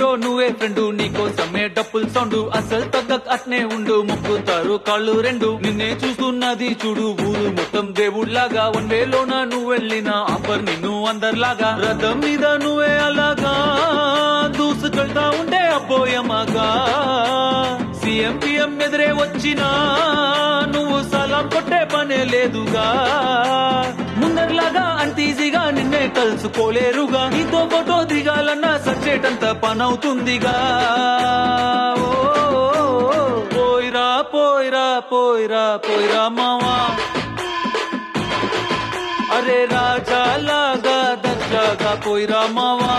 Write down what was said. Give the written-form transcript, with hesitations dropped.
Hero నువ్వే friend, నీకోసమే డప్పుల్ sound, అసలు తగ్గక్ అట్నే ఉండు, ముక్కుతారు కాళ్ళు రెండు. నిన్నే చూస్తున్నది చూడు ఊరు మొత్తం దేవుళ్లాగా, వన్ వేలోన నువ్వు వెళ్ళిన ఆఫర్ నిన్ను అందరిలాగా. రథం మీద నువ్వే అలాగా దూసుకెళ్తా ఉంటే అబ్బోయమాగా. సీఎం పిఎం ఎదురే వచ్చినా నువ్వు సలాం కొట్టే పనే లేదుగా. ముందర్లాగా అంత ఈజీగా నిన్నే కలుసుకోలేరుగా, నీతో ఫోటో దిగాలన్నా సచ్చేటంత పనవుతుందిగా. పోయిరా పోయిరా పోయిరా పోయిరా మావా, అరే రాజాలాగా దర్జాగా పోయిరా మావా.